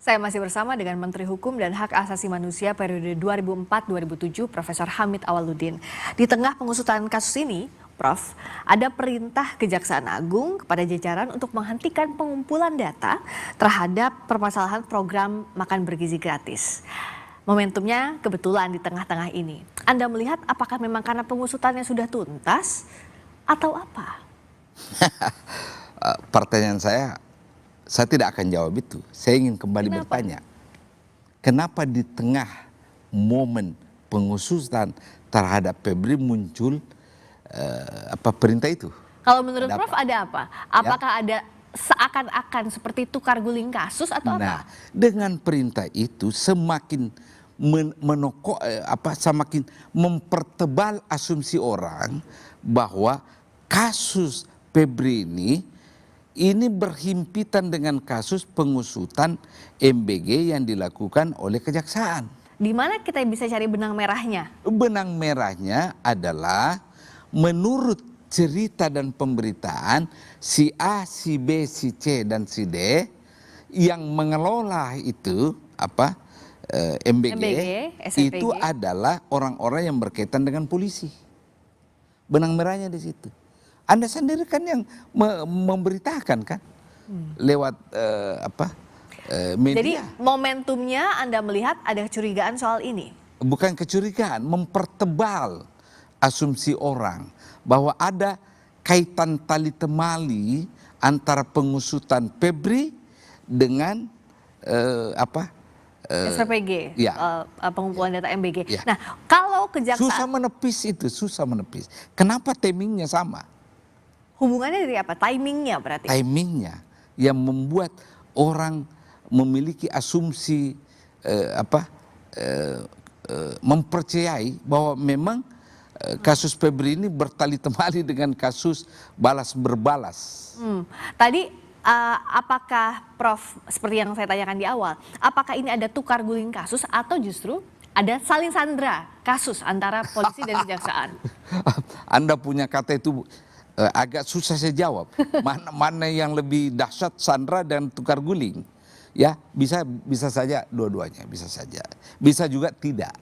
Saya masih bersama dengan Menteri Hukum dan Hak Asasi Manusia periode 2004-2007, Profesor Hamid Awaludin. Di tengah pengusutan kasus ini, Prof, ada perintah Kejaksaan Agung kepada jajaran untuk menghentikan pengumpulan data terhadap permasalahan program makan bergizi gratis. Momentumnya kebetulan di tengah-tengah ini. Anda melihat apakah memang karena pengusutannya sudah tuntas atau apa? Pertanyaan saya tidak akan jawab itu. Saya ingin kembali bertanya, kenapa di tengah momen pengusutan terhadap Febri muncul perintah itu? Kalau menurut Prof ada apa? Apakah ada seakan-akan seperti tukar guling kasus atau apa? Dengan perintah itu semakin semakin mempertebal asumsi orang bahwa kasus Febri ini berhimpitan dengan kasus pengusutan MBG yang dilakukan oleh Kejaksaan. Di mana kita bisa cari benang merahnya? Benang merahnya adalah menurut cerita dan pemberitaan si A, si B, si C dan si D yang mengelola itu MBG itu adalah orang-orang yang berkaitan dengan polisi. Benang merahnya di situ. Anda sendiri kan yang memberitakan kan lewat media. Jadi momentumnya Anda melihat ada kecurigaan soal ini? Bukan kecurigaan, mempertebal asumsi orang bahwa ada kaitan tali temali antara pengusutan Febri dengan SPPG, ya. Pengumpulan data MBG. Ya. Nah, kalau Kejaksaan susah menepis. Kenapa timingnya sama? Hubungannya dari apa? Timingnya berarti? Timingnya yang membuat orang memiliki asumsi mempercayai bahwa memang kasus Febri ini bertali temali dengan kasus balas berbalas. Tadi apakah Prof, seperti yang saya tanyakan di awal, apakah ini ada tukar guling kasus atau justru ada saling sandra kasus antara polisi dan kejaksaan? Anda punya kata itu agak susah saya jawab. Mana yang lebih dahsyat, sandra dan tukar guling? Ya, bisa saja dua-duanya, bisa saja. Bisa juga tidak.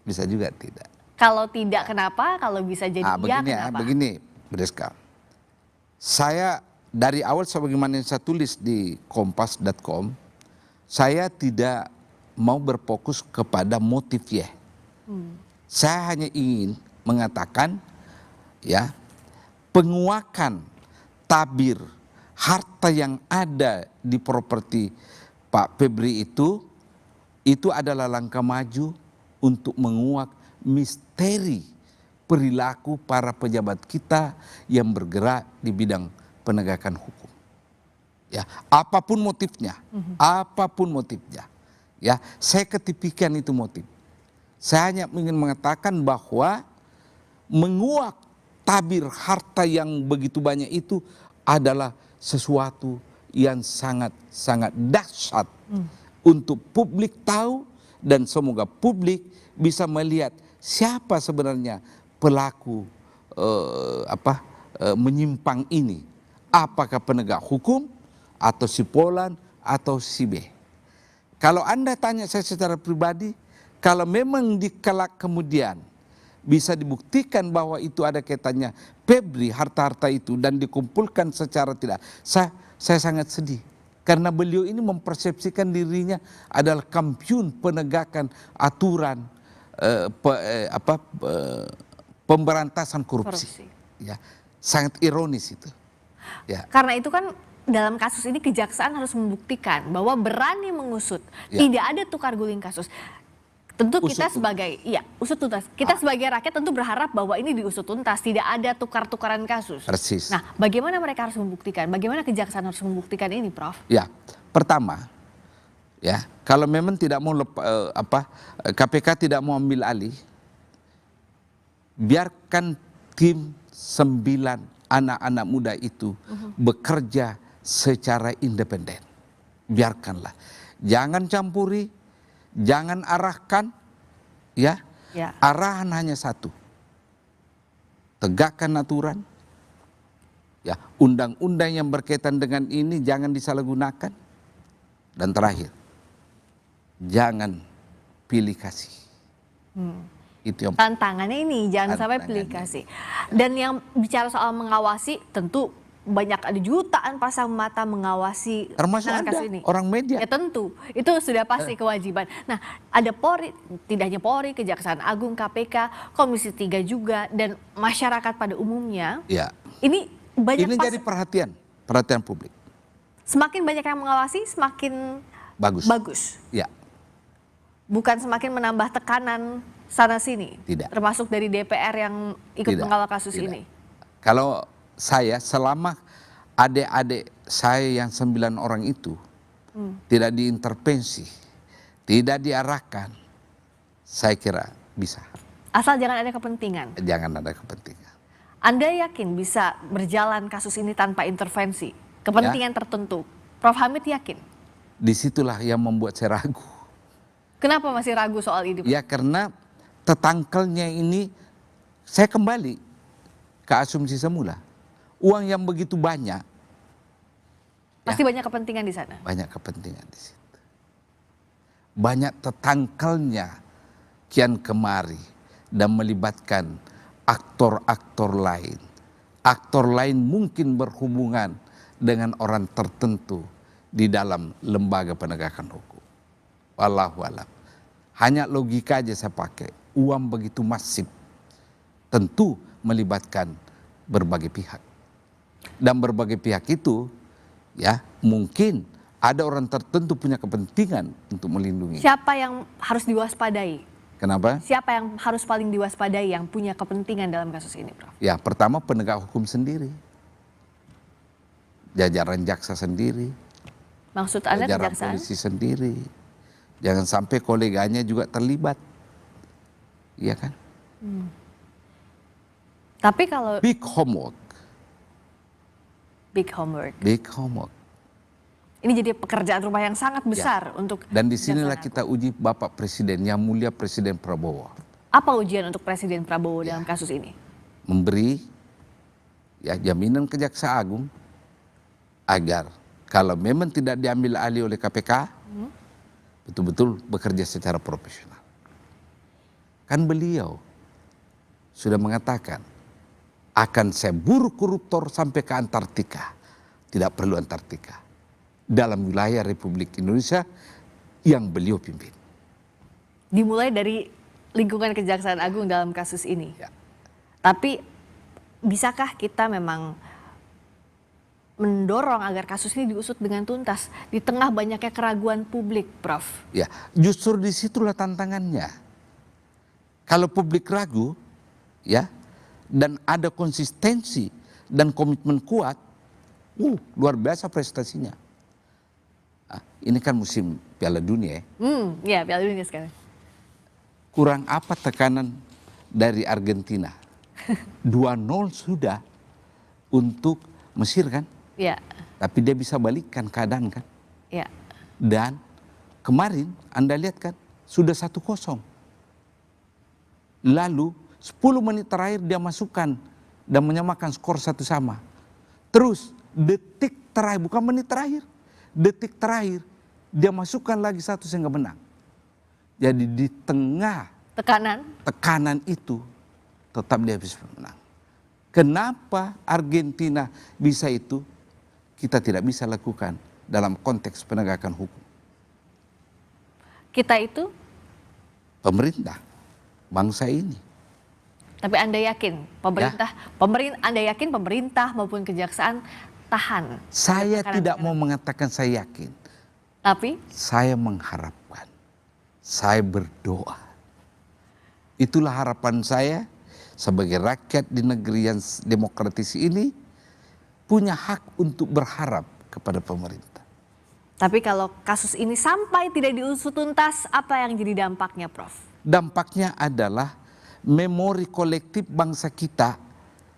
Bisa juga tidak. Kalau tidak kenapa? Kalau bisa jadi iya kenapa? Begini, Breska. Saya dari awal sebagaimana yang saya tulis di kompas.com, saya tidak mau berfokus kepada motifnya. Saya hanya ingin mengatakan penguakan tabir harta yang ada di properti Pak Febri itu adalah langkah maju untuk menguak misteri perilaku para pejabat kita yang bergerak di bidang penegakan hukum. Ya, apapun motifnya, ya, saya ketipikan itu motif. Saya hanya ingin mengatakan bahwa menguak tabir harta yang begitu banyak itu adalah sesuatu yang sangat dahsyat untuk publik tahu dan semoga publik bisa melihat siapa sebenarnya pelaku menyimpang ini. Apakah penegak hukum atau si Polan atau si B. Kalau Anda tanya saya secara pribadi, kalau memang dikelak kemudian bisa dibuktikan bahwa itu ada kaitannya Febri harta-harta itu dan dikumpulkan secara tidak, saya sangat sedih karena beliau ini mempersepsikan dirinya adalah kampiun penegakan aturan pemberantasan korupsi. Ya, sangat ironis itu. Ya. Karena itu kan dalam kasus ini kejaksaan harus membuktikan bahwa berani mengusut, tidak ada tukar guling kasus. Tentu kita usut tuntas. Kita sebagai rakyat tentu berharap bahwa ini diusut tuntas, tidak ada tukar-tukaran kasus. Persis. Nah, bagaimana mereka harus membuktikan? Bagaimana kejaksaan harus membuktikan ini, Prof? Ya, pertama, kalau memang tidak mau KPK tidak mau ambil alih, biarkan tim 9 anak-anak muda itu bekerja secara independen. Biarkanlah, jangan campuri. Jangan arahkan, arahan hanya satu. Tegakkan aturan, undang-undang yang berkaitan dengan ini jangan disalahgunakan. Dan terakhir, jangan pilih kasih. Itu yang Tantangannya ini jangan sampai pilih Tantangannya. kasih. Dan yang bicara soal mengawasi, tentu banyak ada jutaan pasang mata mengawasi termasuk penanganan kasus Anda, ini. orang media. Ya tentu, itu sudah pasti kewajiban. Nah, ada Polri, tidak hanya Polri, Kejaksaan Agung, KPK, Komisi 3 juga, dan masyarakat pada umumnya. Ya. Ini banyak Ini jadi perhatian publik. semakin banyak yang mengawasi, semakin Bagus. bagus. Ya, Bukan semakin menambah tekanan sana sini. Tidak. Termasuk dari DPR yang ikut Tidak, mengawal kasus tidak. ini. Kalau saya selama adik-adik saya yang 9 orang itu tidak diintervensi, tidak diarahkan, saya kira bisa. Asal jangan ada kepentingan. Jangan ada kepentingan. Anda yakin bisa berjalan kasus ini tanpa intervensi? Kepentingan tertentu. Prof. Hamid yakin? Disitulah yang membuat saya ragu. Kenapa masih ragu soal ini? Prof? Ya karena tetangkelnya ini, saya kembali ke asumsi semula. Uang yang begitu banyak, Pasti banyak kepentingan di sana. banyak kepentingan di situ. Banyak tetangkelnya kian kemari dan melibatkan aktor-aktor lain. Aktor lain mungkin berhubungan dengan orang tertentu di dalam lembaga penegakan hukum. Wallahu a'lam. Hanya logika aja saya pakai. Uang begitu masif, tentu melibatkan berbagai pihak. Dan berbagai pihak itu, ya mungkin ada orang tertentu punya kepentingan untuk melindungi. Siapa yang harus diwaspadai? Kenapa? Siapa yang harus paling diwaspadai yang punya kepentingan dalam kasus ini, Prof? Ya pertama penegak hukum sendiri. Jajaran jaksa sendiri. Maksud Anda Jajaran kejaksaan? polisi sendiri. Jangan sampai koleganya juga terlibat. Iya kan? Tapi kalau Big homework. big homework, Big homework. ini jadi pekerjaan rumah yang sangat besar untuk Dan disinilah Kejaksaan kita uji Bapak Presiden, yang mulia Presiden Prabowo. Apa ujian untuk Presiden Prabowo dalam kasus ini? Memberi ya jaminan ke Jaksa Agung agar kalau memang tidak diambil alih oleh KPK, betul-betul bekerja secara profesional. Kan beliau sudah mengatakan akan saya buru koruptor sampai ke Antartika. Tidak perlu Antartika. Dalam wilayah Republik Indonesia yang beliau pimpin. Dimulai dari lingkungan Kejaksaan Agung dalam kasus ini. Ya. Tapi bisakah kita memang mendorong agar kasus ini diusut dengan tuntas di tengah banyaknya keraguan publik, Prof? Ya, justru disitulah tantangannya. Kalau publik ragu, ya, dan ada konsistensi dan komitmen kuat, luar biasa prestasinya. Ini kan musim Piala Dunia, ya. Ya, Piala Dunia sekarang. Kurang apa tekanan dari Argentina? 2-0 sudah untuk Mesir kan, Ya, tapi dia bisa balikkan keadaan kan. ya. Dan kemarin Anda lihat kan sudah 1-0. Lalu 10 menit terakhir dia masukkan dan menyamakan skor 1-1. Terus detik terakhir, bukan menit terakhir, detik terakhir dia masukkan lagi 1 sehingga menang. Jadi di tengah tekanan itu tetap dia bisa menang. Kenapa Argentina bisa itu, kita tidak bisa lakukan dalam konteks penegakan hukum. Kita itu, Pemerintah, bangsa ini. tapi Anda yakin Anda yakin pemerintah maupun kejaksaan tahan? Saya tekanan- tidak mau mengatakan saya yakin. Tapi Saya mengharapkan, saya berdoa. Itulah harapan saya sebagai rakyat di negeri yang demokratis ini, punya hak untuk berharap kepada pemerintah. Tapi kalau kasus ini sampai tidak diusut tuntas, apa yang jadi dampaknya, Prof? Dampaknya adalah memori kolektif bangsa kita,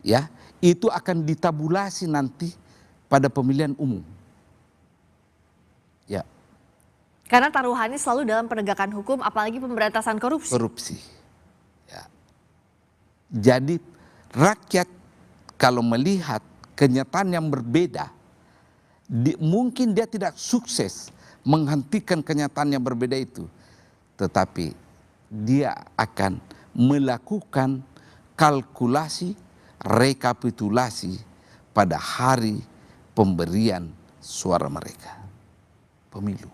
ya, itu akan ditabulasi nanti pada pemilihan umum. Ya, Karena taruhannya selalu dalam penegakan hukum, apalagi pemberantasan korupsi. korupsi. Ya. Jadi rakyat kalau melihat kenyataan yang berbeda, mungkin dia tidak sukses menghentikan kenyataan yang berbeda itu. Tetapi dia akan melakukan kalkulasi, rekapitulasi pada hari pemberian suara mereka. Pemilu.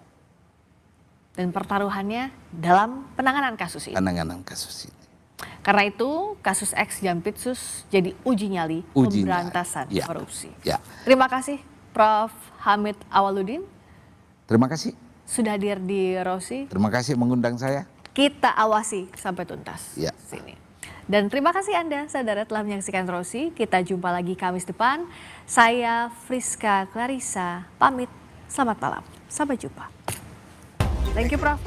Dan pertaruhannya dalam penanganan kasus ini. Penanganan kasus ini. Karena itu kasus X Jampitsus jadi uji nyali Uji pemberantasan nyali. Ya. korupsi. Ya. Terima kasih Prof. Hamid Awaludin Terima kasih. sudah hadir di Rosi. Terima kasih mengundang saya. Kita awasi sampai tuntas. Ya. Sini. Dan terima kasih Anda saudara telah menyaksikan Rosi. Kita jumpa lagi Kamis depan. Saya Friska Clarissa pamit. Selamat malam. Sampai jumpa. Thank you Prof.